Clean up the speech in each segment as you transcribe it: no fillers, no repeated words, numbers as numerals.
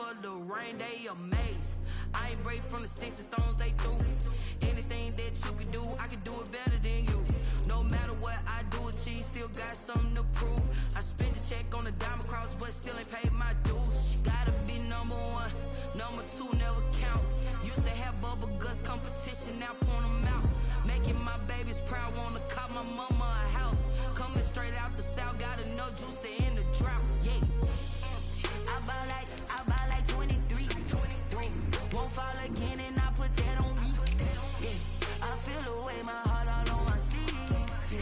for the rain, they amazed. I ain't break from the sticks and stones they threw. Anything that you can do, I can do it better than you. No matter what I do, achieve, still got something to prove. I spent the check on the diamond cross, but still ain't paid my dues. Gotta be number one, number two never count. Used to have bubble guts competition, now point them out. Making my babies proud, wanna cop my mama a house. Coming straight out the south, got enough juice to end the drought. Yeah. I buy like 23. Won't fall again and I put that on me. Yeah. I feel the way, my heart all on my sleeve. Yeah.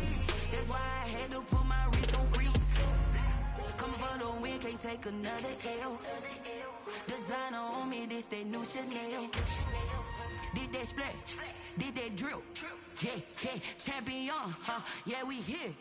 That's why I had to put my wrist on freeze. Coming for the win, can't take another L. Designer on me, this that new Chanel. Did that splash, did that drill. Yeah, yeah, champion, huh? Yeah, we here.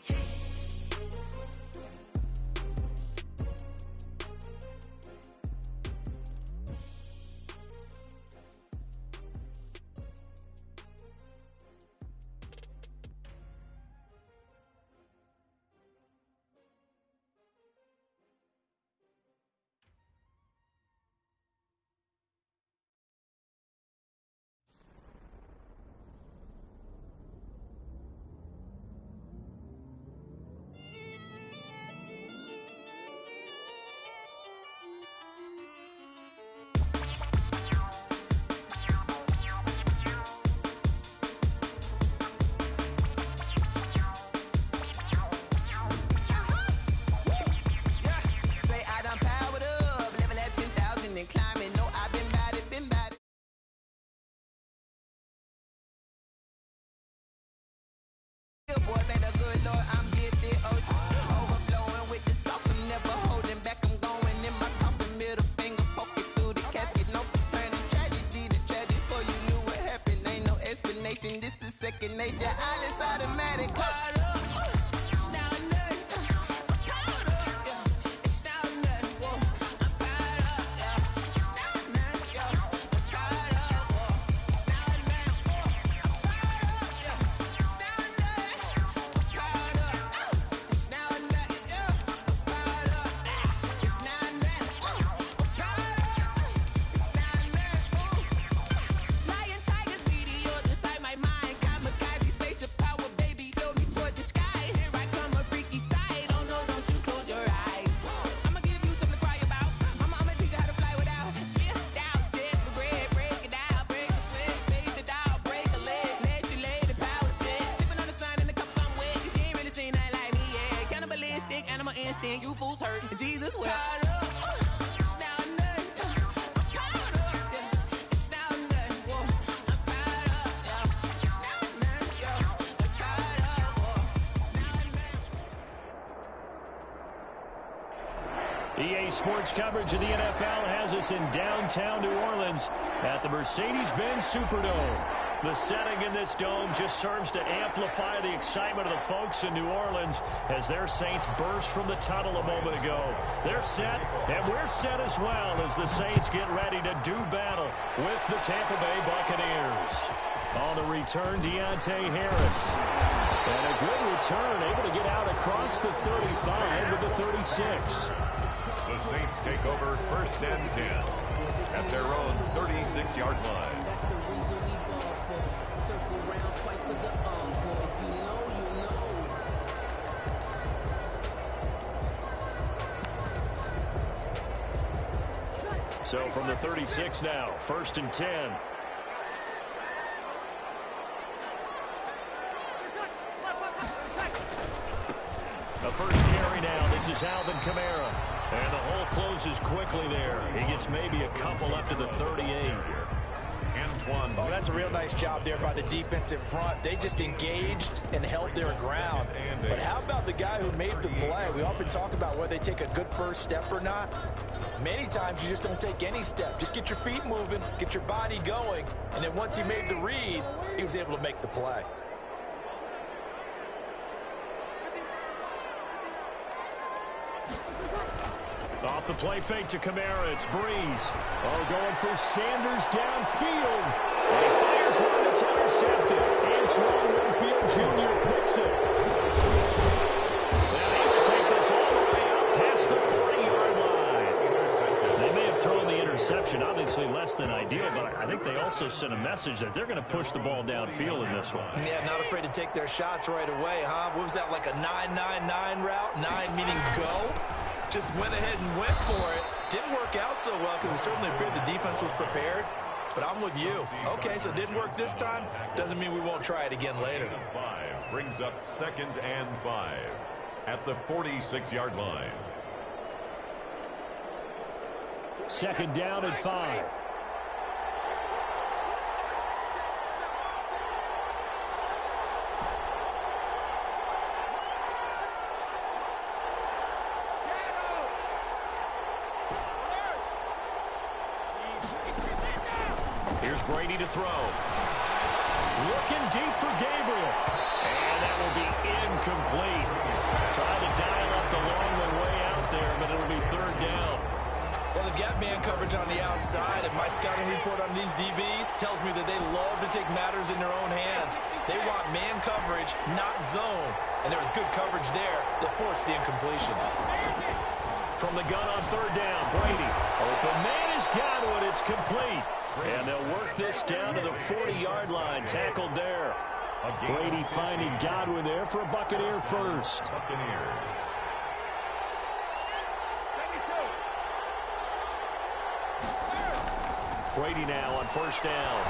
This is second nature, all is automatic. You fools hurt, Jesus will. EA Sports coverage of the NFL has us in downtown New Orleans at the Mercedes-Benz Superdome. The setting in this dome just serves to amplify the excitement of the folks in New Orleans as their Saints burst from the tunnel a moment ago. They're set, and we're set as well as the Saints get ready to do battle with the Tampa Bay Buccaneers. On the return, Deontay Harris. And a good return, able to get out across the 35 with the 36. The Saints take over 1st and 10 at their own 36-yard line. So from the 36 now, 1st and 10. The first carry now. This is Alvin Kamara. And the hole closes quickly there. He gets maybe a couple up to the 38. Oh, that's a real nice job there by the defensive front. They just engaged and held their ground. But how about the guy who made the play? We often talk about whether they take a good first step or not. Many times you just don't take any step. Just get your feet moving, get your body going, and then once he made the read, he was able to make the play. Off the play fake to Kamara, it's Breeze. Oh, going for Sanders downfield. And he fires one that's intercepted. Antoine Winfield Jr. picks it. And they will take this all the way up past the 40-yard line. They may have thrown the interception. interception, obviously less than ideal, but I think they also sent a message that they're going to push the ball downfield in this one. Yeah, not afraid to take their shots right away, huh? What was that, like a 9-9-9 route? 9 meaning go? Just went ahead and went for it. Didn't work out so well because it certainly appeared the defense was prepared. But I'm with you. Okay, so it didn't work this time. Doesn't mean we won't try it again later. 5 brings up 2nd and 5 at the 46-yard line. 2nd down and 5. Here's Brady to throw. Looking deep for Gabriel. And that will be incomplete. Trying to dial up the long way out there, but it'll be 3rd down. Well, they've got man coverage on the outside, and my scouting report on these DBs tells me that they love to take matters in their own hands. They want man coverage, not zone. And there was good coverage there that forced the incompletion. From the gun on 3rd down, Brady. Open man is Godwin. It's complete. And they'll work this down to the 40-yard line. Tackled there. Brady finding Godwin there for a Buccaneer first. Buccaneers. Brady now on 1st down.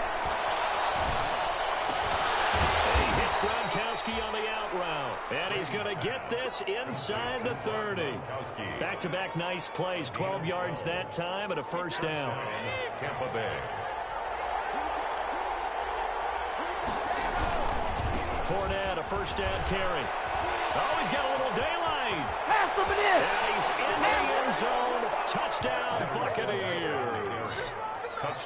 He hits Gronkowski on the out route. And he's going to get this inside the 30. Back-to-back nice plays. 12 yards that time and a 1st down. Tampa Bay. Fournette, a 1st down carry. Oh, he's got a little daylight. Pass him it is. And he's in the end zone. Touchdown, Buccaneers.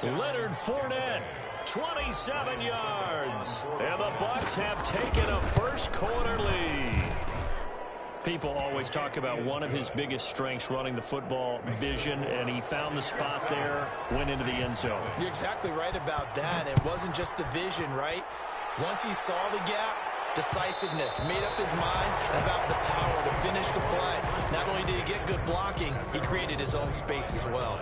Leonard Fournette, 27 yards. And the Bucs have taken a first-quarter lead. People always talk about one of his biggest strengths running the football, vision, and he found the spot there, went into the end zone. You're exactly right about that. It wasn't just the vision, right? Once he saw the gap, decisiveness, made up his mind about the power to finish the play. Not only did he get good blocking, he created his own space as well.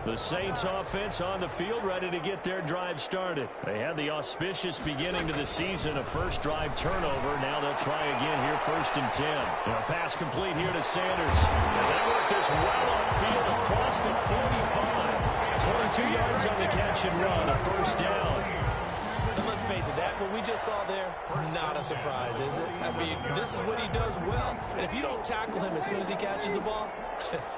The Saints offense on the field, ready to get their drive started. They had the auspicious beginning to the season, a first drive turnover. Now they'll try again here, 1st and 10. A pass complete here to Sanders. And that worked this well upfield across the 45. 22 yards on the catch and run, a 1st down. And let's face it, that what we just saw there, not a surprise, is it? I mean, this is what he does well. And if you don't tackle him as soon as he catches the ball,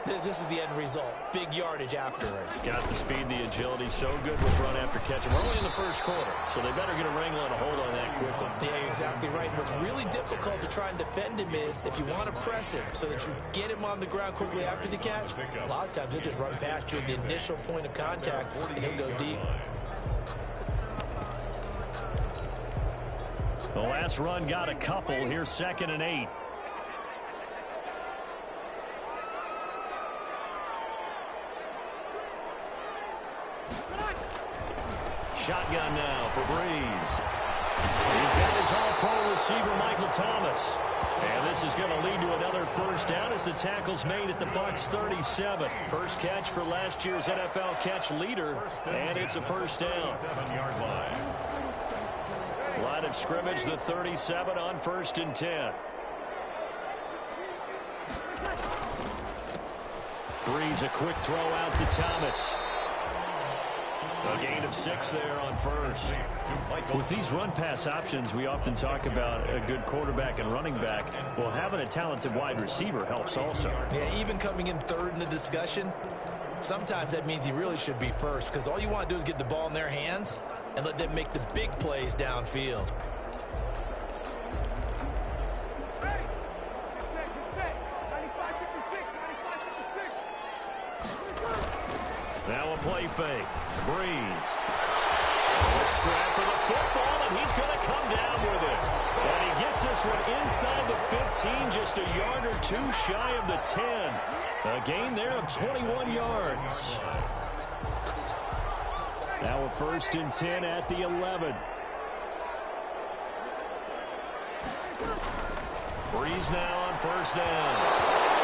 this is the end result. Big yardage afterwards. Got the speed, the agility, so good with run after catch. We're only in the 1st quarter, so they better get a wrangle and a hold on that quickly. Yeah, you're exactly right. What's really difficult to try and defend him is if you want to press him so that you get him on the ground quickly after the catch, a lot of times he'll just run past you at the initial point of contact, and he'll go deep. The last run got a couple. Here's 2nd and 8. Shotgun now for Breeze. He's got his all-pro receiver, Michael Thomas. And this is going to lead to another 1st down as the tackle's made at the Bucs 37. First catch for last year's NFL catch leader, and it's a 1st down. 7-yard line. Line of scrimmage, the 37 on 1st and 10. Breeze, a quick throw out to Thomas. A gain of 6 there on 1st. With these run-pass options, we often talk about a good quarterback and running back. Well, having a talented wide receiver helps also. Yeah, even coming in 3rd in the discussion, sometimes that means he really should be 1st because all you want to do is get the ball in their hands and let them make the big plays downfield. Now a play fake. Breeze. A scrap for the football, and he's going to come down with it. And he gets this one inside the 15, just a yard or two shy of the 10. A gain there of 21 yards. Now a 1st and 10 at the 11. Breeze now on 1st down.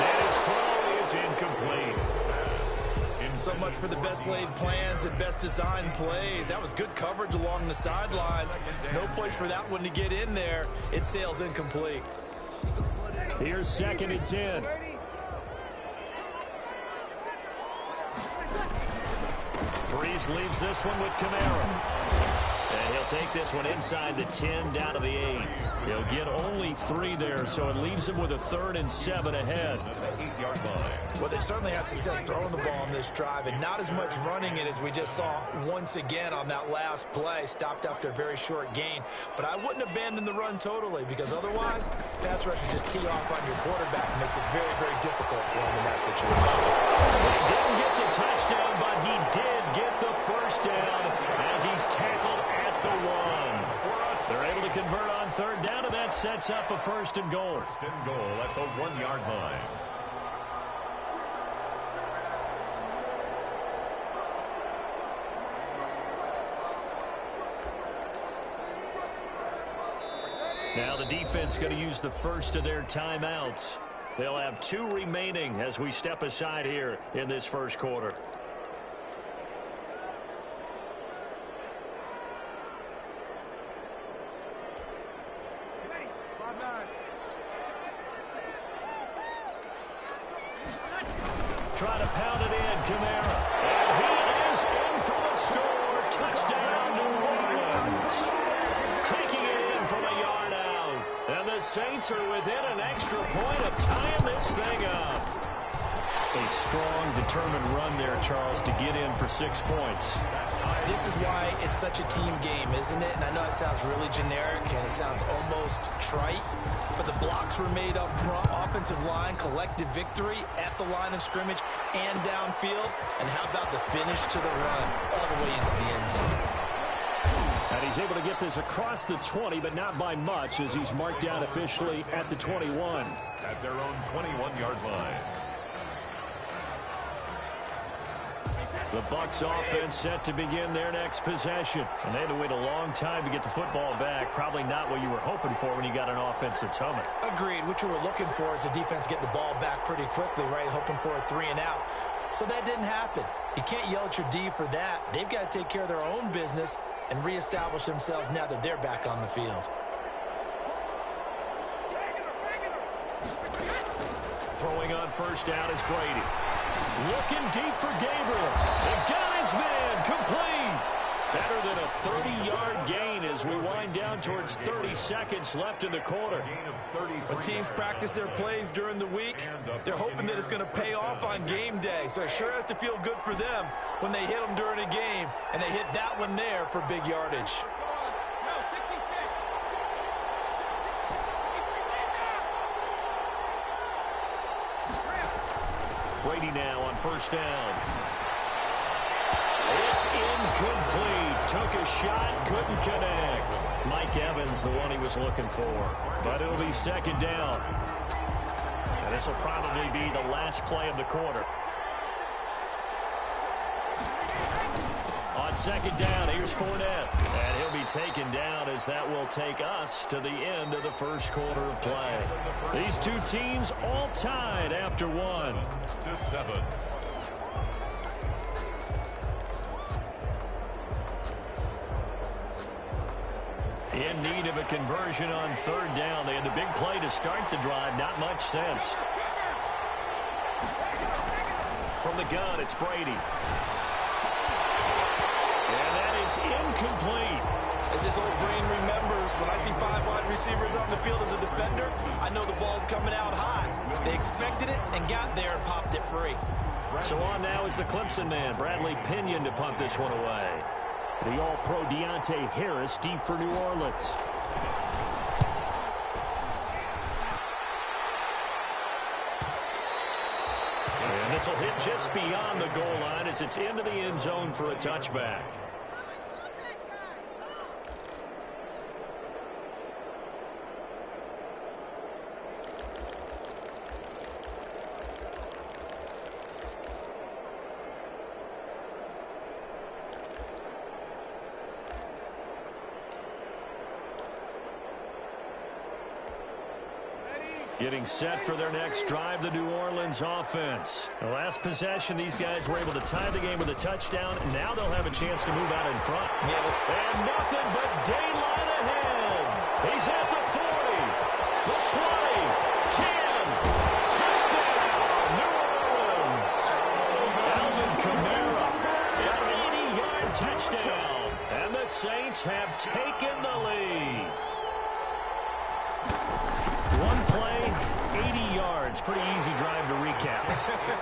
And his throw is incomplete. So much for the best laid plans and best designed plays. That was good coverage along the sidelines. No place for that one to get in there. It sails incomplete. Here's 2nd and 10. Breeze leaves this one with Kamara. And he'll take this one inside the 10 down to the 8. He'll get only 3 there, so it leaves him with a 3rd and 7 ahead. Well, they certainly had success throwing the ball on this drive, and not as much running it as we just saw once again on that last play. Stopped after a very short gain. But I wouldn't abandon the run totally, because otherwise, pass rushers just tee off on your quarterback and makes it very, very difficult for him in that situation. He didn't get the touchdown, but he did get the 1st down as he's tackled at the 1. They're able to convert on 3rd down, and that sets up a 1st and goal. 1st and goal at the 1-yard line. Now the defense going to use the first of their timeouts. They'll have 2 remaining as we step aside here in this 1st quarter. Try to pound it in, Kamara. And he is in for the score. Touchdown, New Orleans. Taking it in from a yard out. And the Saints are within an extra point of tying this thing up. A strong, determined run there, Charles, to get in for 6 points. This is why it's such a team game, isn't it? And I know it sounds really generic and it sounds almost trite, but the blocks were made up front, offensive line, collective victory at the line of scrimmage and downfield. And how about the finish to the run all the way into the end zone? And he's able to get this across the 20, but not by much, as he's marked down officially at the 21. At their own 21-yard line. The Bucs offense set to begin their next possession. And they had to wait a long time to get the football back. Probably not what you were hoping for when you got an offense that's humming. Agreed. What you were looking for is the defense get the ball back pretty quickly, right? Hoping for a 3 and out. So that didn't happen. You can't yell at your D for that. They've got to take care of their own business and reestablish themselves now that they're back on the field. Throwing on 1st down is Brady. Looking deep for Gabriel. They got his man complete. Better than a 30-yard gain as we wind down towards 30 seconds left in the quarter. When teams practice their plays during the week, they're hoping that it's going to pay off on game day. So it sure has to feel good for them when they hit them during a game, and they hit that one there for big yardage. Brady now on 1st down. It's incomplete. Took a shot, couldn't connect. Mike Evans, the one he was looking for. But it'll be 2nd down. And this will probably be the last play of the quarter. On 2nd down, here's Fournette. And he'll be taken down as that will take us to the end of the 1st quarter of play. These 2 teams all tied after 1. 7. In need of a conversion on 3rd down. They had the big play to start the drive. Not much sense. From the gun, it's Brady. And that is incomplete. As this old brain remembers, when I see 5 wide receivers on the field as a defender, I know the ball's coming out high. They expected it and got there and popped it free. So on now is the Clemson man, Bradley Pinion, to punt this one away. The All-Pro Deontay Harris deep for New Orleans. And this will hit just beyond the goal line as it's into the end zone for a touchback. Getting set for their next drive, the New Orleans offense. The last possession, these guys were able to tie the game with a touchdown. Now they'll have a chance to move out in front. And nothing but daylight ahead. He's at the 40, the 20, 10. Touchdown, New Orleans. Alvin Kamara, an 80-yard touchdown. And the Saints have taken the lead. One play, 80 yards. Pretty easy drive to recap.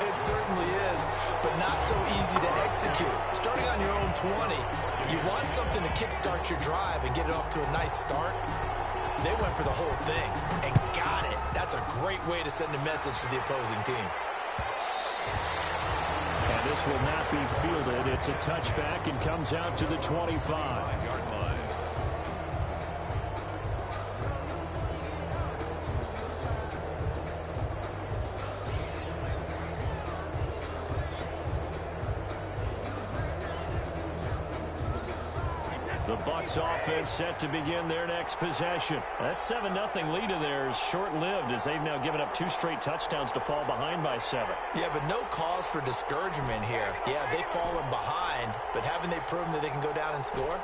It certainly is, but not so easy to execute. Starting on your own 20, you want something to kickstart your drive and get it off to a nice start. They went for the whole thing and got it. That's a great way to send a message to the opposing team. And this will not be fielded. It's a touchback and comes out to the 25-yard line. The Bucs offense set to begin their next possession. That 7-0 lead of theirs short-lived as they've now given up 2 straight touchdowns to fall behind by 7. Yeah, but no cause for discouragement here. Yeah, they've fallen behind, but haven't they proven that they can go down and score?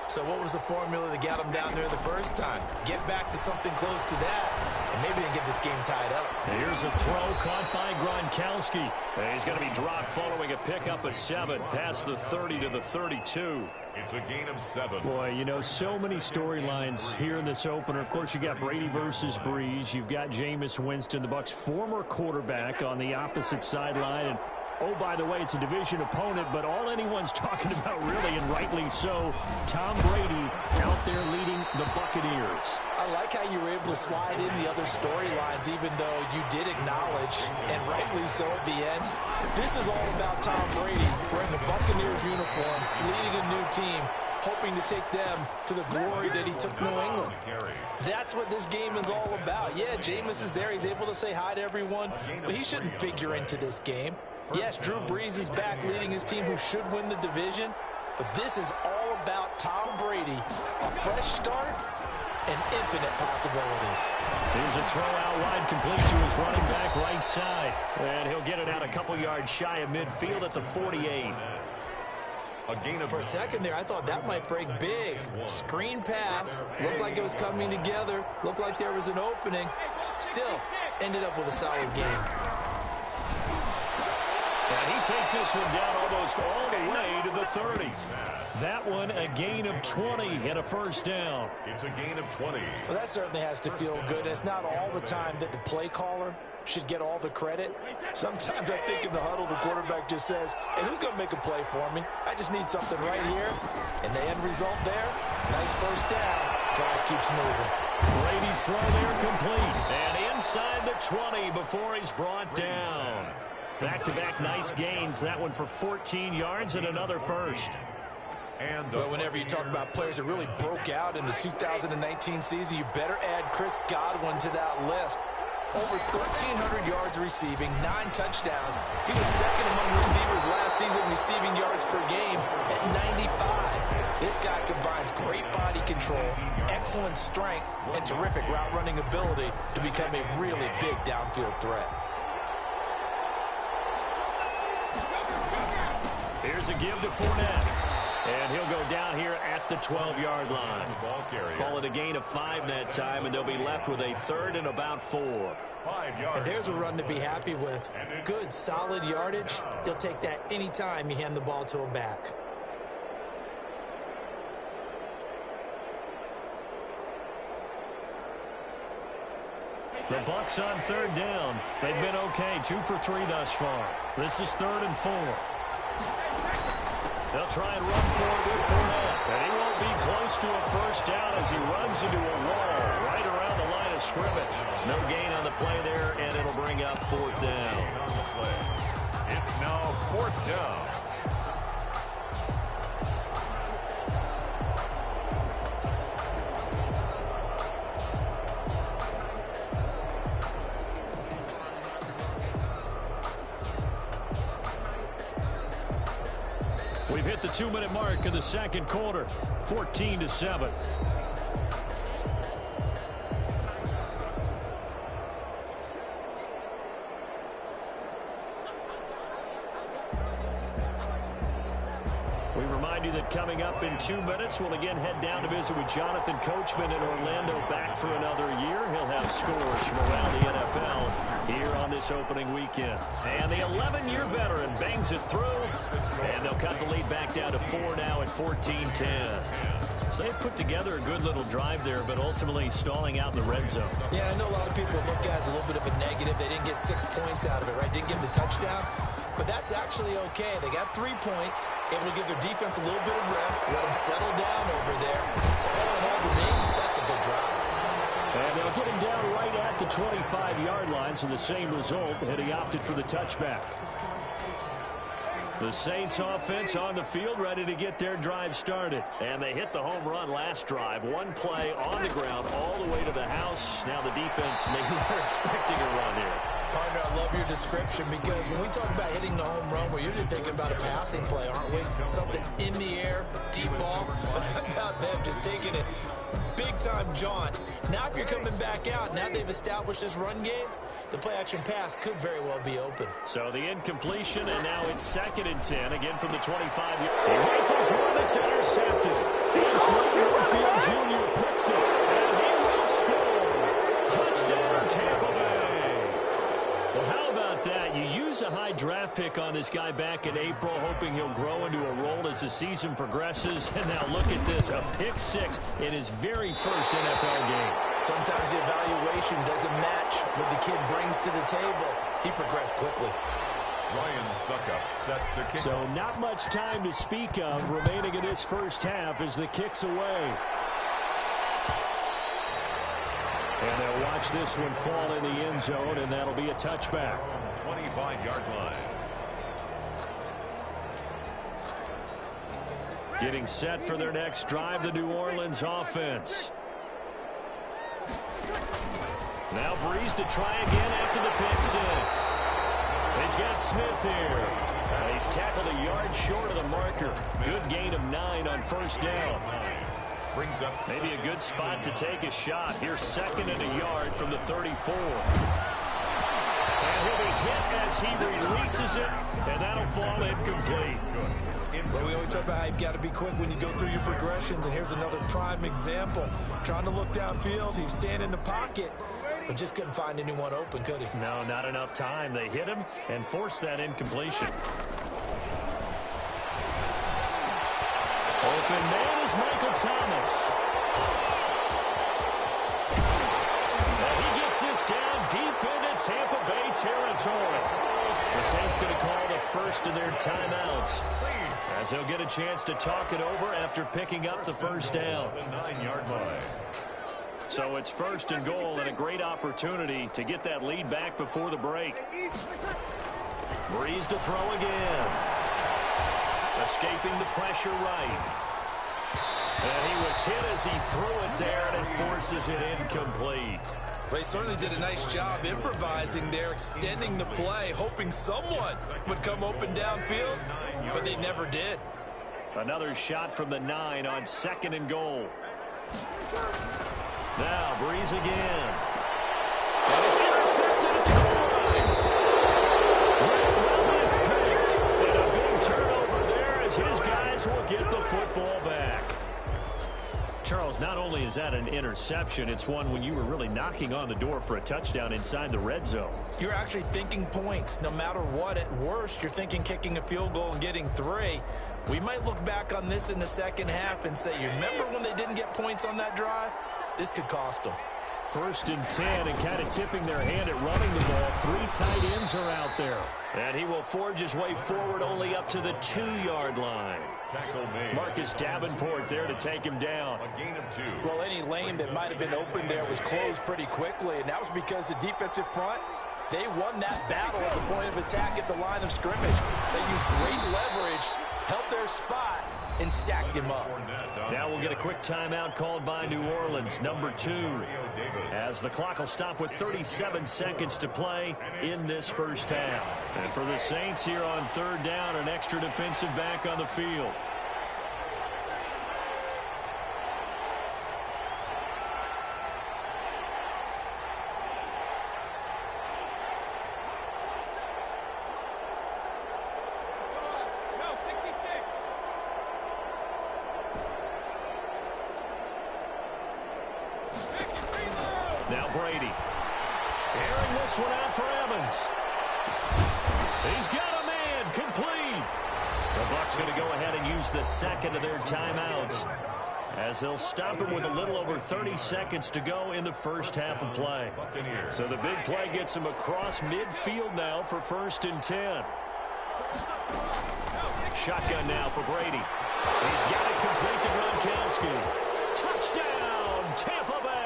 So what was the formula that got them down there the first time? Get back to something close to that, and maybe they can get this game tied up. Here's a throw caught by Gronkowski. He's going to be dropped following a pickup of 7 past the 30 to the 32. It's a gain of 7. Boy, you know, so many storylines here in this opener. Of course, you got Brady versus Breeze. You've got Jameis Winston, the Bucs' former quarterback, on the opposite sideline. And, oh, by the way, it's a division opponent, but all anyone's talking about really, and rightly so, Tom Brady out there leading the Buccaneers. I like how you were able to slide in the other storylines, even though you did acknowledge, and rightly so at the end, this is all about Tom Brady wearing the Buccaneers uniform, leading a new team, hoping to take them to the glory that he took New England. That's what this game is all about. Yeah, Jameis is there. He's able to say hi to everyone, but he shouldn't figure into this game. Yes, Drew Brees is back leading his team who should win the division, but this is all about Tom Brady, a fresh start and infinite possibilities. Here's a throw out wide, complete to his running back right side. And he'll get it out a couple yards shy of midfield at the 48. For a second there, I thought that might break big. Screen pass. Looked like it was coming together. Looked like there was an opening. Still, ended up with a solid game. And he takes this one down almost all the way to the 30. That one a gain of 20 and a first down. It's a gain of 20. Well, that certainly has to feel good. It's not all the time that the play caller should get all the credit. Sometimes I think in the huddle, the quarterback just says, hey, who's going to make a play for me? I just need something right here. And the end result there, nice first down. Drive keeps moving. Brady's throw there complete. And inside the 20 before he's brought down. Back-to-back nice gains. That one for 14 yards and another first. Well, whenever you talk about players that really broke out in the 2019 season, you better add Chris Godwin to that list. Over 1,300 yards receiving, 9 touchdowns. He was second among receivers last season receiving yards per game at 95. This guy combines great body control, excellent strength, and terrific route running ability to become a really big downfield threat. Here's a give to Fournette. And he'll go down here at the 12-yard line. Call it a gain of 5 that time, and they'll be left with a third and about 4. And there's a run to be happy with. Good, solid yardage. He'll take that anytime you hand the ball to a back. The Bucs on third down. They've been okay, 2 for 3 thus far. This is 3rd and 4. They'll try and run forward with Fournette. And he won't be close to a first down as he runs into a wall right around the line of scrimmage. No gain on the play there, and it'll bring up 4th down. It's now 4th down. We've hit the 2-minute mark of the second quarter, 14-7. We remind you that coming up in 2 minutes, we'll again head down to visit with Jonathan Coachman in Orlando, back for another year. He'll have scores from around the NFL here on this opening weekend. And the 11-year veteran bangs it through, and they'll cut the lead back down to 4 now at 14-10. So they put together a good little drive there, but ultimately stalling out in the red zone. Yeah, I know a lot of people look at it as a little bit of a negative. They didn't get 6 points out of it, right? Didn't get the touchdown. But that's actually okay. They got 3 points, able to give their defense a little bit of rest, let them settle down over there. So all in all, to me, that's a good drive. And they'll get him down right at the 25-yard line, so the same result, and he opted for the touchback. The Saints offense on the field, ready to get their drive started. And they hit the home run last drive. 1 play on the ground all the way to the house. Now the defense, maybe they're expecting a run here. Partner, I love your description, because when we talk about hitting the home run, we're usually thinking about a passing play, aren't we? Something in the air, deep ball. But how about them just taking it big-time jaunt? Now if you're coming back out, now they've established this run game, the play-action pass could very well be open. So the incompletion, and now it's 2nd and 10, again from the 25-yard. He rifles one that's intercepted. It's Littlefield Jr. picks it, and he will score. Touchdown, Tampa Bay. Well, how about that? You use a high draft pick on this guy back in April, hoping he'll grow into a role as the season progresses. And now look at this, a pick-6 in his very first NFL game. Sometimes the evaluation doesn't match what the kid brings to the table. He progressed quickly. Ryan Suckup set to kick. So not much time to speak of remaining in this first half as the kick's away. And they'll watch this one fall in the end zone, and that'll be a touchback. 25-yard line. Getting set for their next drive, the New Orleans offense. Now Breeze to try again after the pick 6. He's got Smith here. He's tackled a yard short of the marker. Good gain of 9 on first down. Brings up maybe a good spot to take a shot. Here's 2nd and a yard from the 34. And he'll be hit as he releases it, and that'll fall incomplete. Well, we always talk about how you've got to be quick when you go through your progressions, and here's another prime example. Trying to look downfield, he was standing in the pocket, but just couldn't find anyone open, could he? No, not enough time. They hit him and forced that incompletion. Open man is Michael Thomas. And he gets this down deep into Tampa Bay territory. The Saints going to call the first of their timeouts, as they'll get a chance to talk it over after picking up the first down. the 9-yard line. So it's 1st and goal, and a great opportunity to get that lead back before the break. Breeze to throw again. Escaping the pressure right. And he was hit as he threw it there, and it forces it incomplete. They certainly did a nice job improvising there, extending the play, hoping someone would come open downfield, but they never did. Another shot from the 9 on 2nd and goal. Now Breeze again. And it's intercepted at the goal line. Well, it's picked. And a big turnover there as his guys will get the football back. Charles, not only is that an interception, it's one when you were really knocking on the door for a touchdown inside the red zone. You're actually thinking points. No matter what, at worst, you're thinking kicking a field goal and getting 3. We might look back on this in the second half and say, you remember when they didn't get points on that drive? This could cost them. 1st and 10, and kind of tipping their hand at running the ball. 3 tight ends are out there. And he will forge his way forward only up to the 2-yard line. Tackle made. Marcus Davenport there to take him down. A gain of 2. Well, any lane that might have been open there was closed pretty quickly, and that was because the defensive front, they won that battle at the point of attack at the line of scrimmage. They used great leverage, held their spot, and stacked him up. Now we'll get a quick timeout called by New Orleans, number 2, as the clock will stop with 37 seconds to play in this first half. And for the Saints here on 3rd down, an extra defensive back on the field. Brady. Airing this one out for Evans. He's got a man complete. The Bucs going to go ahead and use the second of their timeouts, as they'll stop him with a little over 30 seconds to go in the first half of play. So the big play gets him across midfield now for 1st and 10. Shotgun now for Brady. He's got it complete to Gronkowski. Touchdown, Tampa Bay.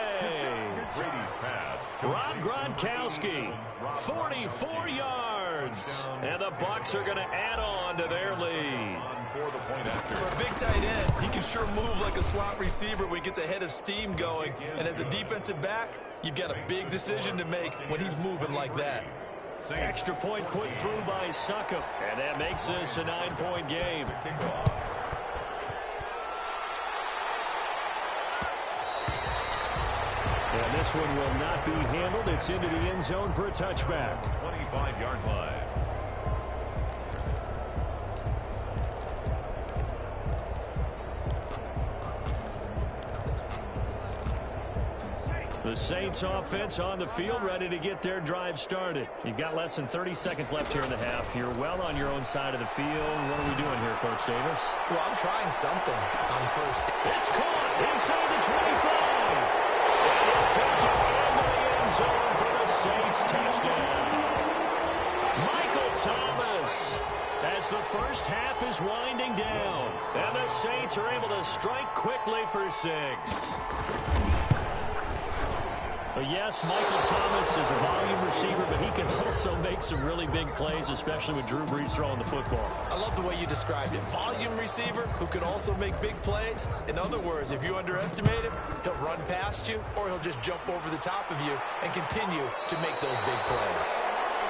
Brady's pass. Rob Gronkowski, 44 yards. And the Bucs are going to add on to their lead. For the point after. For a big tight end, he can sure move like a slot receiver when he gets a head of steam going. And as a defensive back, you've got a big decision to make when he's moving like that. Extra point put through by Succop, and that makes this a 9-point game. And this one will not be handled. It's into the end zone for a touchback. 25-yard line. The Saints offense on the field, ready to get their drive started. You've got less than 30 seconds left here in the half. You're well on your own side of the field. What are we doing here, Coach Davis? Well, I'm trying something on first. It's caught inside the 25. And he'll take it into the end zone for the Saints touchdown. Michael Thomas, as the first half is winding down. And the Saints are able to strike quickly for 6. Yes, Michael Thomas is a volume receiver, but he can also make some really big plays, especially with Drew Brees throwing the football. I love the way you described it. Volume receiver who can also make big plays. In other words, if you underestimate him, he'll run past you, or he'll just jump over the top of you and continue to make those big plays.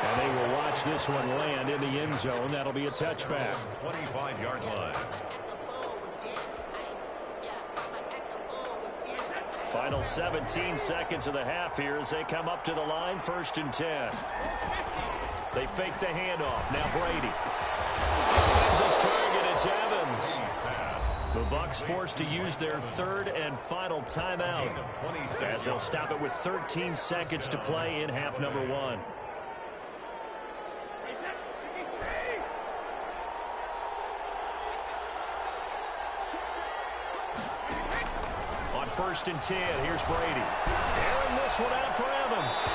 And they will watch this one land in the end zone. That'll be a touchback. 25-yard line. Final 17 seconds of the half here as they come up to the line, 1st and 10. They fake the handoff. Now Brady. Finds his target. It's Evans. The Bucs forced to use their 3rd and final timeout, as they'll stop it with 13 seconds to play in half number 1. On 1st and 10, here's Brady. Airing this one out for Evans.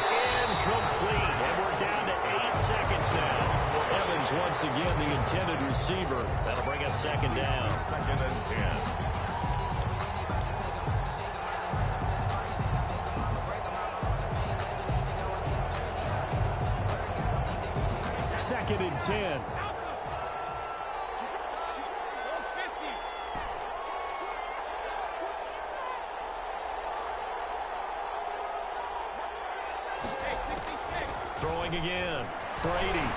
Incomplete. And we're down to 8 seconds now. Evans, once again, the intended receiver. That'll bring up 2nd down. 2nd and 10. Second and 10. Throwing again. Brady.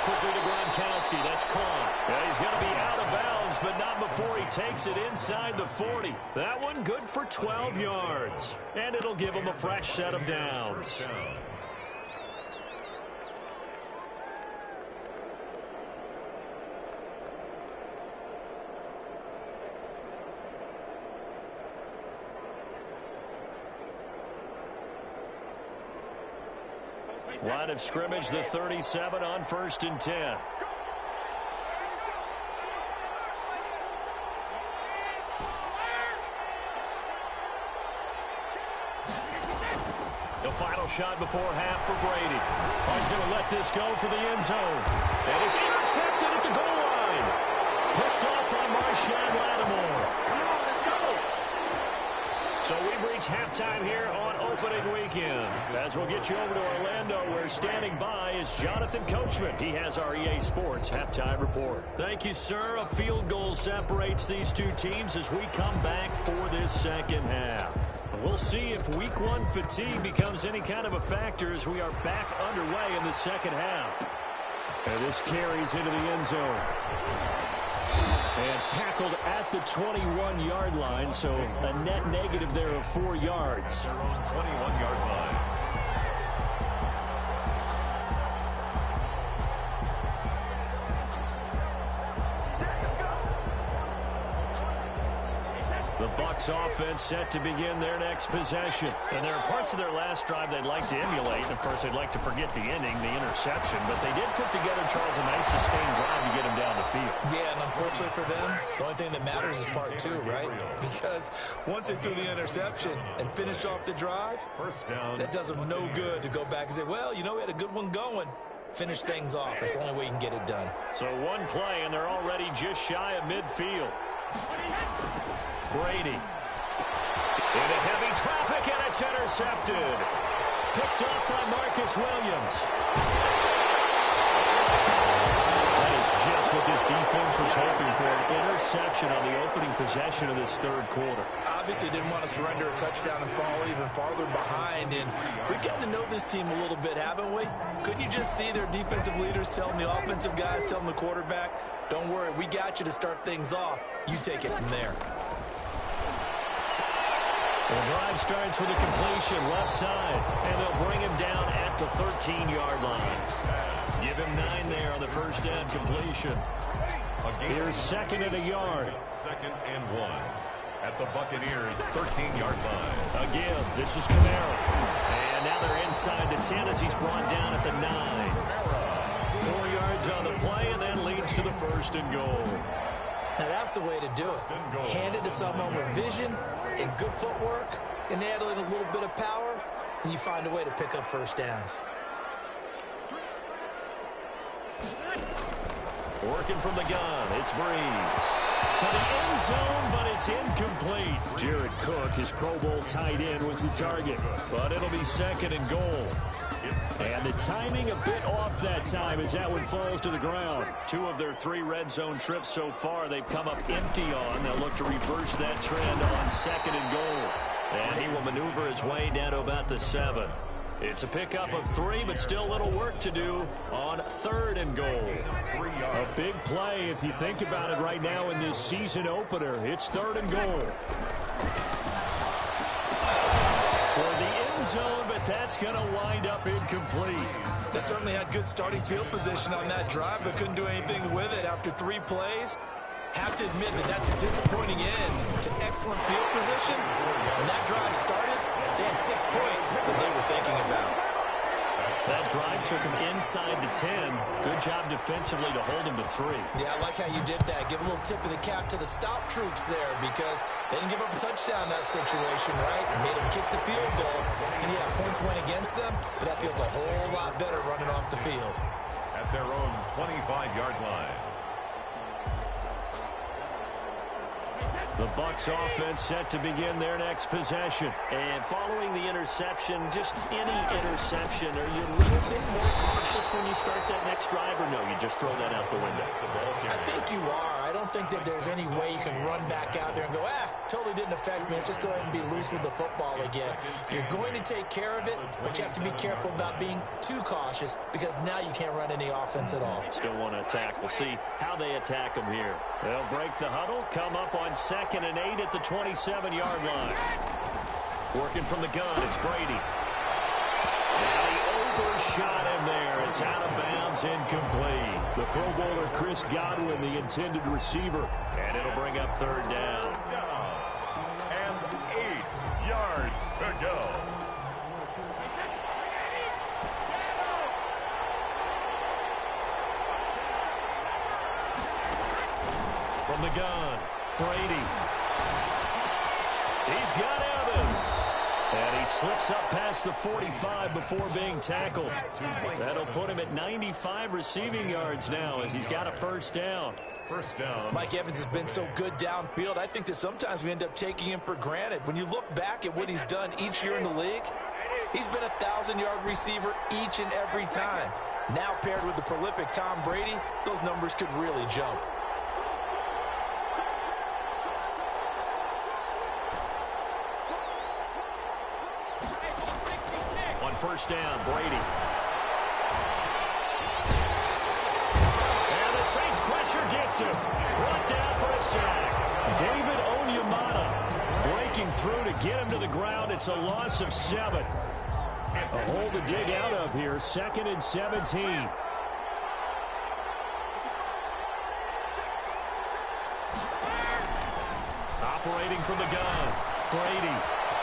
Quickly to Gronkowski. That's caught. Yeah, he's going to be out of bounds, but not before he takes it inside the 40. That one good for 12 yards. And it'll give him a fresh set of downs. Line of scrimmage, the 37 on 1st and 10. The final shot before half for Brady. Oh, he's going to let this go for the end zone. And it's intercepted at the goal line. Picked up by Marshawn Lattimore. So we've reached halftime here on opening weekend. As we'll get you over to Orlando, where standing by is Jonathan Coachman. He has our EA Sports halftime report. Thank you, sir. A field goal separates these two teams as we come back for this second half. We'll see if week 1 fatigue becomes any kind of a factor as we are back underway in the second half. And this carries into the end zone. And tackled at the 21-yard line, so a net negative there of 4 yards. Their own 21-yard line. The Bucs offense set to begin their next possession. And there are parts of their last drive they'd like to emulate. Of course, they'd like to forget the ending, the interception. But they did put together, Charles, a nice sustained drive to get them down the field. Yeah, and unfortunately for them, the only thing that matters is part two, right? Because once they threw the interception and finished off the drive, first down, that does them no good to go back and say, well, you know, we had a good one going. Finish things off. That's the only way you can get it done. So one play, and they're already just shy of midfield. Brady into heavy traffic, and it's intercepted. Picked up by Marcus Williams. That is just what this defense was hoping for, an interception on the opening possession of this third quarter. Obviously didn't want to surrender a touchdown and fall even farther behind, and we've gotten to know this team a little bit, haven't we? Couldn't you just see their defensive leaders telling the offensive guys, telling the quarterback, don't worry, we got you to start things off. You take it from there. The drive starts with a completion left side, and they'll bring him down at the 13-yard line. Give him 9 there on the first down completion. Here's second and a yard. Second and 1 at the Buccaneers' 13-yard line. Again, this is Kamara. And now they're inside the 10 as he's brought down at the 9. 4 yards on the play, and that leads to the first and goal. Now that's the way to do it. Hand it to someone with vision and good footwork, and add in a little bit of power, and you find a way to pick up first downs. Working from the gun, it's Breeze. To the end zone, but it's incomplete. Jared Cook, his Pro Bowl tight end, was the target. But it'll be second and goal. And the timing a bit off that time as that one falls to the ground. 2 of their 3 red zone trips so far they've come up empty on. They'll look to reverse that trend on second and goal. And he will maneuver his way down to about the 7. It's a pickup of 3, but still a little work to do on third and goal. A big play if you think about it right now in this season opener. It's third and goal. Toward the end zone, but that's going to wind up incomplete. They certainly had good starting field position on that drive, but couldn't do anything with it after 3 plays. Have to admit that that's a disappointing end to excellent field position. When that drive started, they had 6 points that they were thinking about. That drive took them inside the 10. Good job defensively to hold them to 3. Yeah, I like how you did that. Give a little tip of the cap to the stop troops there because they didn't give up a touchdown in that situation, right? Made them kick the field goal. And yeah, points went against them, but that feels a whole lot better running off the field. At their own 25-yard line. The Bucs offense set to begin their next possession. And following the interception, just any interception, are you a little bit more cautious when you start that next drive, or no, you just throw that out the window? I think you are. I don't think that there's any way you can run back out there and go, totally didn't affect me. Let's just go ahead and be loose with the football again. You're going to take care of it, but you have to be careful about being too cautious because now you can't run any offense at all. Still want to attack. We'll see how they attack them here. They'll break the huddle, come up on second and 8 at the 27-yard line. Working from the gun, it's Brady. And he overshot him there. It's out of bounds, incomplete. The Pro Bowler Chris Godwin, the intended receiver. And it'll bring up third down. And 8 yards to go. From the gun, Brady. He's got Evans. And he slips up past the 45 before being tackled. That'll put him at 95 receiving yards now as he's got a first down. First down. Mike Evans has been so good downfield. I think that sometimes we end up taking him for granted. When you look back at what he's done each year in the league, he's been a 1,000-yard receiver each and every time. Now paired with the prolific Tom Brady, those numbers could really jump. First down, Brady. And the Saints pressure gets him. Brought down for a sack. David Onyemata breaking through to get him to the ground. It's a loss of 7. A hole to dig out of here. Second and 17. operating from the gun. Brady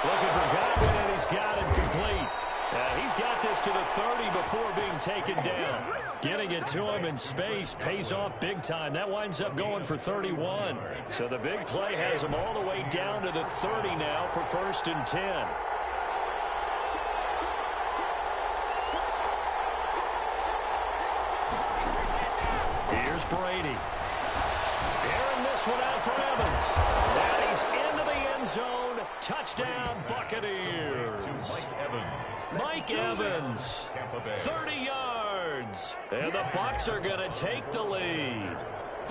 looking for Godwin, and he's got it complete. He's got this to the 30 before being taken down. Getting it to him in space pays off big time. That winds up going for 31. So the big play has him all the way down to the 30 now for 1st and 10. Here's Brady. Airing this one out for Evans. And he's into the end zone. Touchdown, Buccaneers. Mike Evans, 30 yards. And the Bucs are going to take the lead.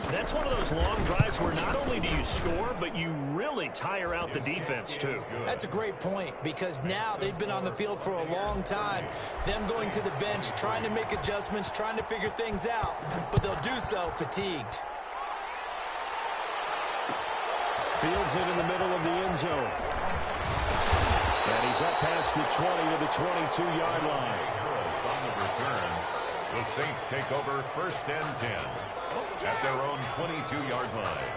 That's one of those long drives where not only do you score, but you really tire out the defense, too. That's a great point, because now they've been on the field for a long time. Them going to the bench, trying to make adjustments, trying to figure things out, but they'll do so fatigued. Fields it in the middle of the end zone. And he's up past the 20 to the 22-yard line. On the return, the Saints take over 1st and 10 at their own 22-yard line.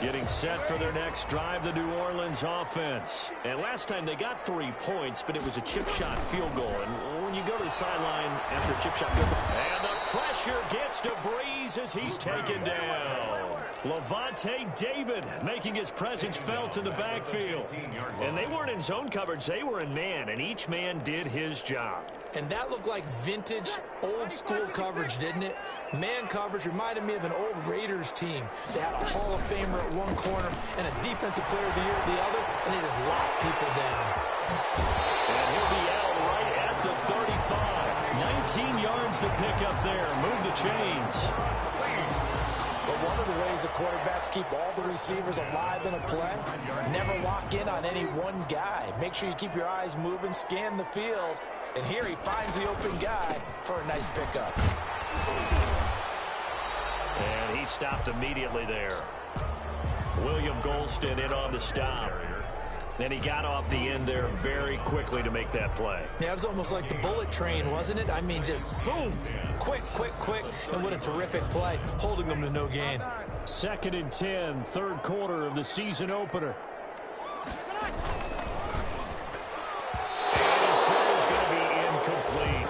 Getting set for their next drive, the New Orleans offense. And last time they got 3 points, but it was a chip shot field goal. And when you go to the sideline after a chip shot field goal, and the pressure gets to Breeze as he's taken down. Lavonte David making his presence felt in the backfield. And they weren't in zone coverage, they were in man, and each man did his job. And that looked like vintage, old-school coverage, didn't it? Man coverage reminded me of an old Raiders team. They had a Hall of Famer at one corner and a Defensive Player of the Year at the other, and they just locked people down. And he'll be out right at the 35. 19 yards to pick up there. Move the chains. But one of the ways the quarterbacks keep all the receivers alive in a play, never lock in on any one guy. Make sure you keep your eyes moving, scan the field. And here he finds the open guy for a nice pickup. And he stopped immediately there. William Golston in on the stop. And he got off the end there very quickly to make that play. Yeah, it was almost like the bullet train, wasn't it? I mean, just zoom. Quick, quick, quick. And what a terrific play, holding them to no gain. 2nd and 10, 3rd quarter of the season opener. And his throw is going to be incomplete.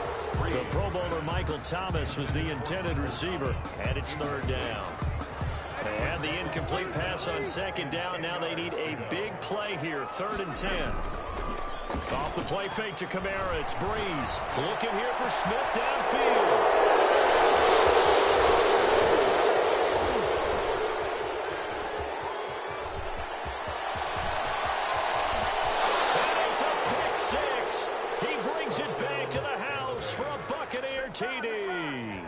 The Pro Bowler Michael Thomas was the intended receiver, and it's 3rd down. They had the incomplete pass on 2nd down. Now they need a big play here, 3rd and 10. Off the play fake to Kamara, it's Breeze. Looking here for Smith downfield. And it's a pick six. He brings it back to the house for a Buccaneer TD.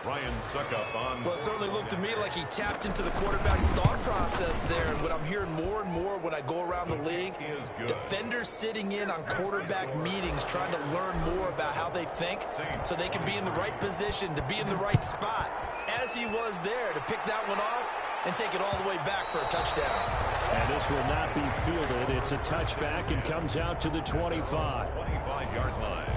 Ryan Suckup on. Well, it certainly looked to me like he tapped into the quarterback's thought process there. And what I'm hearing more and more when I go around the league, defenders sitting in on quarterback meetings trying to learn more about how they think so they can be in the right position, to be in the right spot, as he was there to pick that one off and take it all the way back for a touchdown. And this will not be fielded. It's a touchback and comes out to the 25. 25-yard line.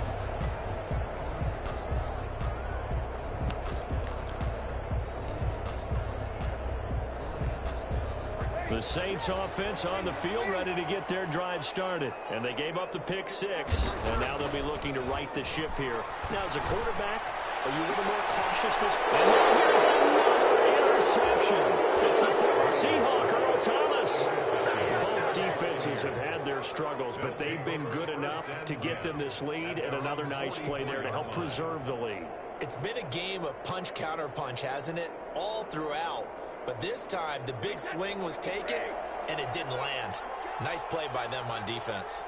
The Saints offense on the field ready to get their drive started. And they gave up the pick six. And now they'll be looking to right the ship here. Now, as a quarterback, are you a little more cautious this? And now here's another interception. It's the former Seahawk, Earl Thomas. Both defenses have had their struggles, but they've been good enough to get them this lead. And another nice play there to help preserve the lead. It's been a game of punch-counter-punch, hasn't it? All throughout. But this time, the big swing was taken, and it didn't land. Nice play by them on defense.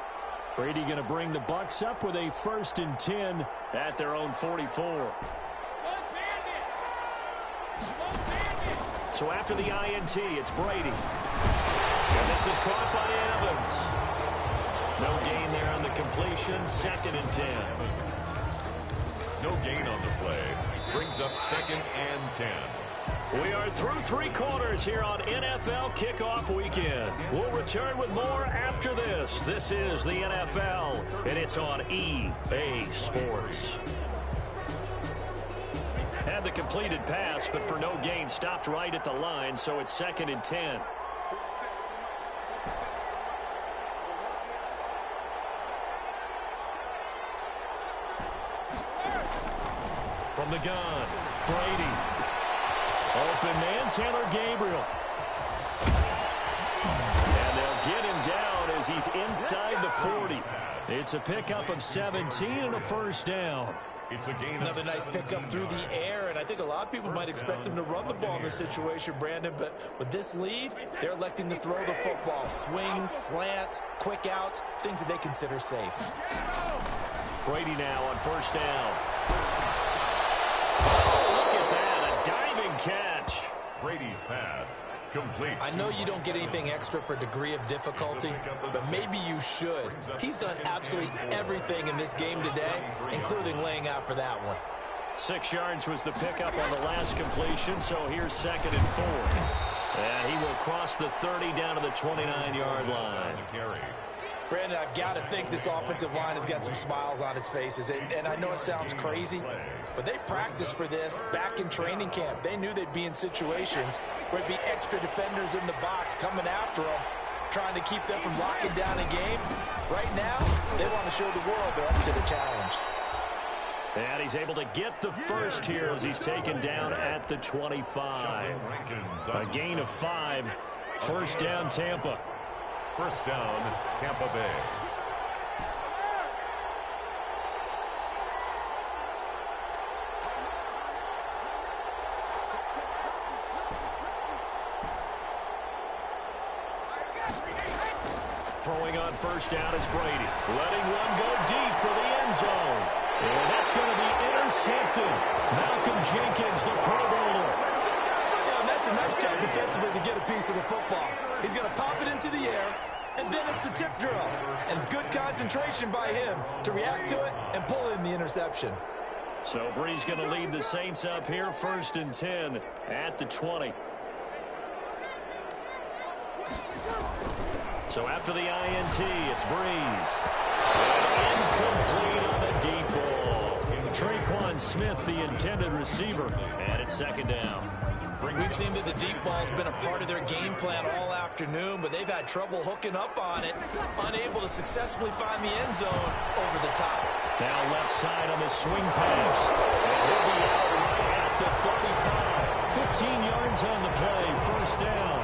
Brady going to bring the Bucs up with a 1st and 10 at their own 44. So after the INT, it's Brady. And this is caught by Evans. No gain there on the completion. 2nd and 10. No gain on the play. Brings up 2nd and 10. We are through 3 quarters here on NFL Kickoff Weekend. We'll return with more after this. This is the NFL, and it's on EA Sports. had the completed pass, but for no gain, stopped right at the line, so it's 2nd and 10. From the gun, Brady. Open man, Taylor Gabriel. And they'll get him down as he's inside the 40. It's a pickup of 17 and a first down. It's a gain. Another nice pickup through the air, and I think a lot of people might expect him to run the ball in this situation, Brandon, but with this lead, they're electing to throw the football. Swings, slants, quick outs, things that they consider safe. Brady now on first down. Oh, look at that, a diving catch. Brady's pass complete. I know you don't get anything extra for degree of difficulty, but maybe you should. He's done absolutely everything in this game today, including laying out for that one. 6 yards was the pickup on the last completion, so here's 2nd and 4. And he will cross the 30 down to the 29-yard line. Brandon, I've got to think this offensive line has got some smiles on its faces. And I know it sounds crazy, but they practiced for this back in training camp. They knew they'd be in situations where there'd be extra defenders in the box coming after them, trying to keep them from locking down a game. Right now, they want to show the world they're up to the challenge. And he's able to get the first here as he's taken down at the 25. A gain of 5. First down, Tampa. First down, Tampa Bay. Throwing on first down is Brady. Letting one go deep for the end zone. And that's going to be intercepted. Malcolm Jenkins, the Pro Bowler. Yeah, and that's a nice job defensively to get a piece of the football. He's going to pop it into the air, and then it's the tip drill. And good concentration by him to react to it and pull in the interception. So Bree's going to lead the Saints up here, 1st and 10 at the 20. So after the INT, it's Breeze. Incomplete on the deep ball. Traquan Smith, the intended receiver, and it's 2nd down. We've seen that the deep ball's been a part of their game plan all afternoon, but they've had trouble hooking up on it, unable to successfully find the end zone over the top. Now left side on the swing pass. And he'll be out right at the 35. 15 yards on the play, first down.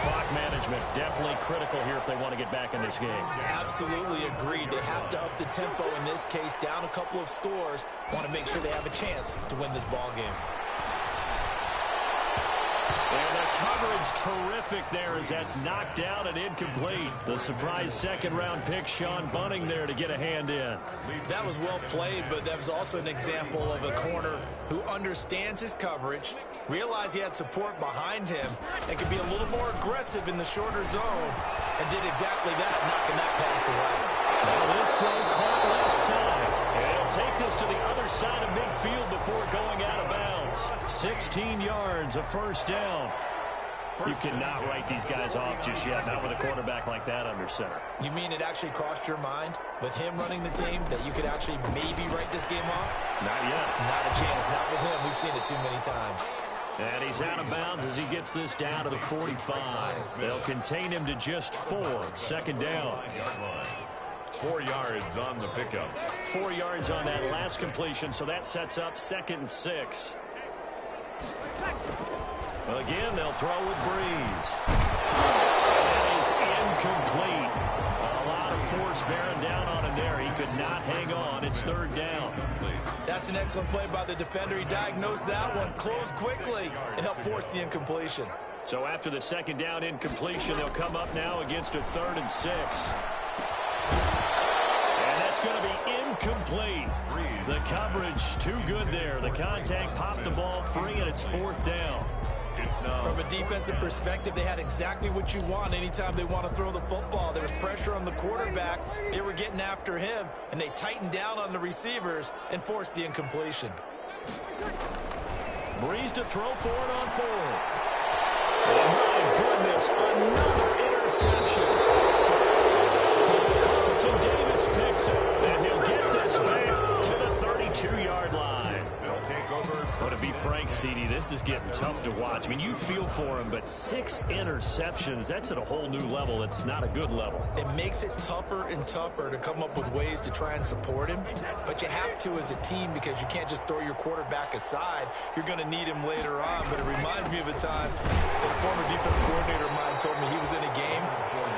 Clock management definitely critical here if they want to get back in this game. Absolutely agreed. They have to up the tempo in this case, down a couple of scores. Want to make sure they have a chance to win this ball game. And the coverage terrific there as that's knocked down and incomplete. The surprise second-round pick, Sean Bunting, there to get a hand in. That was well played, but that was also an example of a corner who understands his coverage, realized he had support behind him, and could be a little more aggressive in the shorter zone, and did exactly that, knocking that pass away. Now this throw caught left side. And he'll take this to the other side of midfield before going out of bounds. 16 yards, a first down. You cannot write these guys off just yet, not with a quarterback like that under center. You mean it actually crossed your mind, with him running the team, that you could actually maybe write this game off? Not yet. Not a chance. Not with him. We've seen it too many times. And he's out of bounds as he gets this down to the 45. They'll contain him to just 4. 2nd down. 4 yards on the pickup. 4 yards on that last completion, so that sets up 2nd and 6. Again, they'll throw with Breeze. That is incomplete. A lot of force bearing down on him there. He could not hang on. It's 3rd down. That's an excellent play by the defender. He diagnosed that one, closed quickly, and helped force the incompletion. So after the 2nd down incompletion, they'll come up now against a 3rd and 6. And that's going to be incomplete. The coverage too good there. The contact popped the ball free, and it's 4th down. From a defensive perspective, they had exactly what you want anytime they want to throw the football. There was pressure on the quarterback. They were getting after him, and they tightened down on the receivers and forced the incompletion. Breeze to throw for it on 4. Oh, my goodness, another interception. Carlton Davis picks it, and he'll get this back to the 32-yard line. They'll take over. Would it be CD, this is getting tough to watch. I mean, you feel for him, but 6 interceptions, that's at a whole new level. It's not a good level. It makes it tougher and tougher to come up with ways to try and support him, but you have to as a team because you can't just throw your quarterback aside. You're going to need him later on, but it reminds me of a time that a former defense coordinator of mine told me he was in a game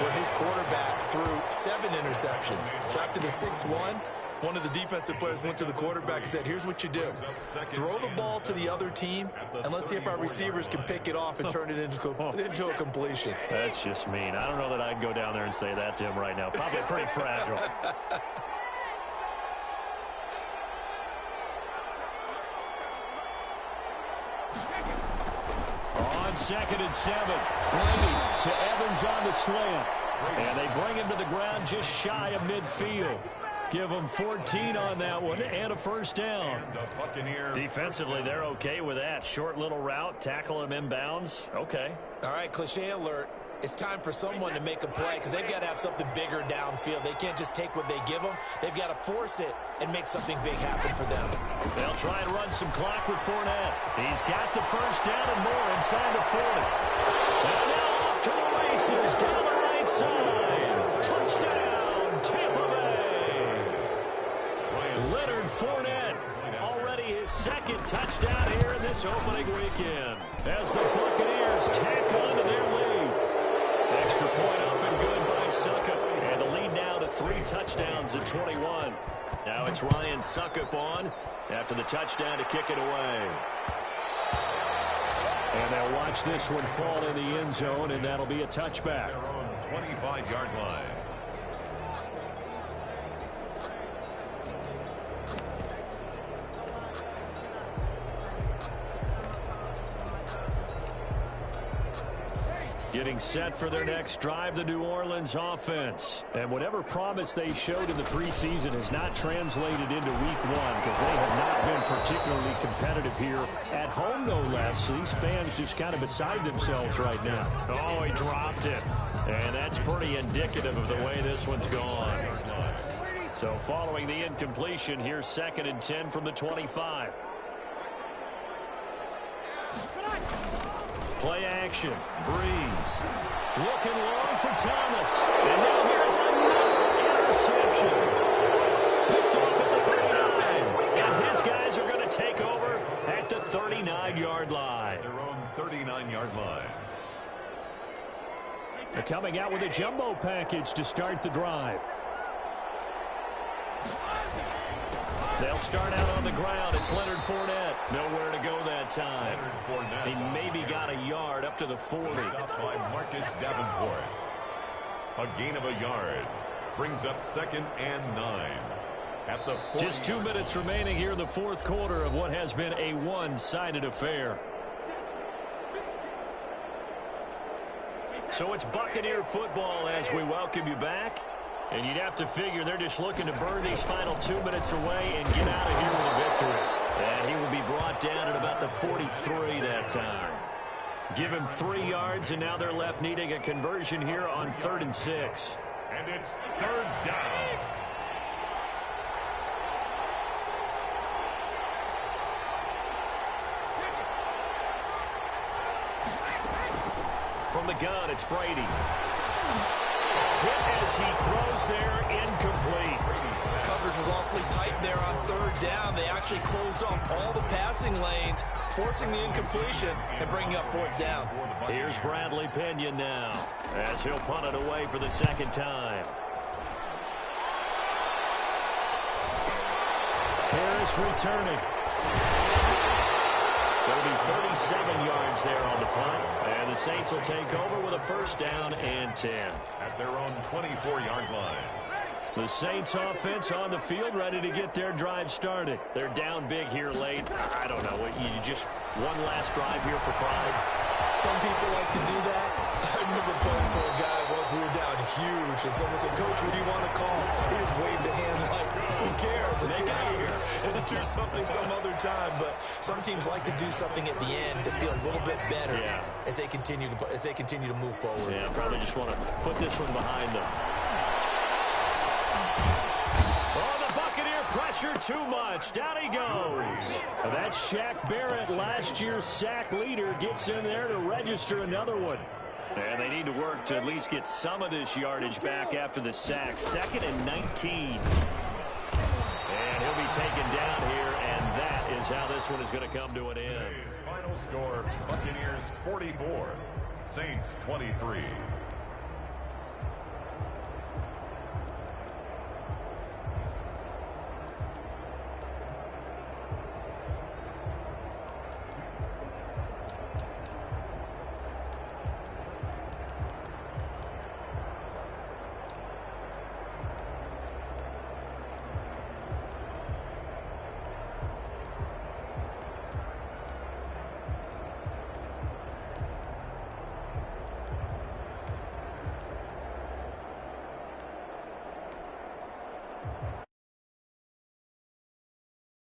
where his quarterback threw 7 interceptions. So after the 6-1, one of the defensive players went to the quarterback and said, here's what you do. Throw the ball to the other team, and let's see if our receivers can pick it off and turn it into a completion. That's just mean. I don't know that I'd go down there and say that to him right now. Probably pretty fragile. On 2nd and 7, Brady to Evans on the slant. And they bring him to the ground just shy of midfield. Give them 14 on that one and a first down. Defensively, they're okay with that. Short little route, tackle him inbounds. Okay. All right, cliche alert. It's time for someone to make a play because they've got to have something bigger downfield. They can't just take what they give them. They've got to force it and make something big happen for them. They'll try and run some clock with Fournette. He's got the first down and more inside the 40. And now off to the races down the right side. Touchdown, Tampa Bay. Leonard Fournette, already his 2nd touchdown here in this opening weekend, as the Buccaneers tack on to their lead. Extra point up and good by Succop, and the lead now to 3 touchdowns at 21. Now it's Ryan Succop on after the touchdown to kick it away. And they'll watch this one fall in the end zone, and that'll be a touchback. Their own 25-yard line. Getting set for their next drive, the New Orleans offense. And whatever promise they showed in the preseason has not translated into week 1 because they have not been particularly competitive here at home, no less. These fans just kind of beside themselves right now. Oh, he dropped it. And that's pretty indicative of the way this one's gone. So following the incompletion, here's 2nd and 10 from the 25. Play action. Breeze. Looking long for Thomas. And now here's another interception. Picked off at the 39. And his guys are going to take over at the 39-yard line. Their own 39-yard line. They're coming out with a jumbo package to start the drive. They'll start out on the ground. It's Leonard Fournette. Nowhere to go that time. He maybe got a yard up to the 40. Stopped by Marcus Davenport. A gain of a yard. Brings up 2nd and 9. At the 40. Just 2 minutes remaining here in the 4th quarter of what has been a one-sided affair. So it's Buccaneer football as we welcome you back. And you'd have to figure they're just looking to burn these final 2 minutes away and get out of here with a victory. And he will be brought down at about the 43 that time. Give him 3 yards, and now they're left needing a conversion here on 3rd and 6. And it's 3rd down. From the gun, it's Brady. Hit as he throws there, incomplete. Coverage was awfully tight there on 3rd down. They actually closed off all the passing lanes, forcing the incompletion and bringing up 4th down. Here's Bradley Pinion now as he'll punt it away for the 2nd time. Harris returning. There'll be 37 yards there on the punt. And the Saints will take over with a first down and 10. At their own 24-yard line. The Saints offense on the field ready to get their drive started. They're down big here late. I don't know. You just one last drive here for pride. Some people like to do that. I remember playing for a guy once. We were down huge, and someone said, "Coach, what do you want to call?" He just waved a hand like, "Who cares? Let's get out of here and do something some other time." But some teams like to do something at the end to feel a little bit better as they continue to move forward. Yeah, probably just want to put this one behind them. Oh, the Buccaneer pressure pressure too much. Down he goes. That's Shaq Barrett, last year's sack leader, gets in there to register another one. And they need to work to at least get some of this yardage back after the sack. 2nd and 19. And he'll be taken down here, and that is how this one is going to come to an end. Final score, Buccaneers 44, Saints 23.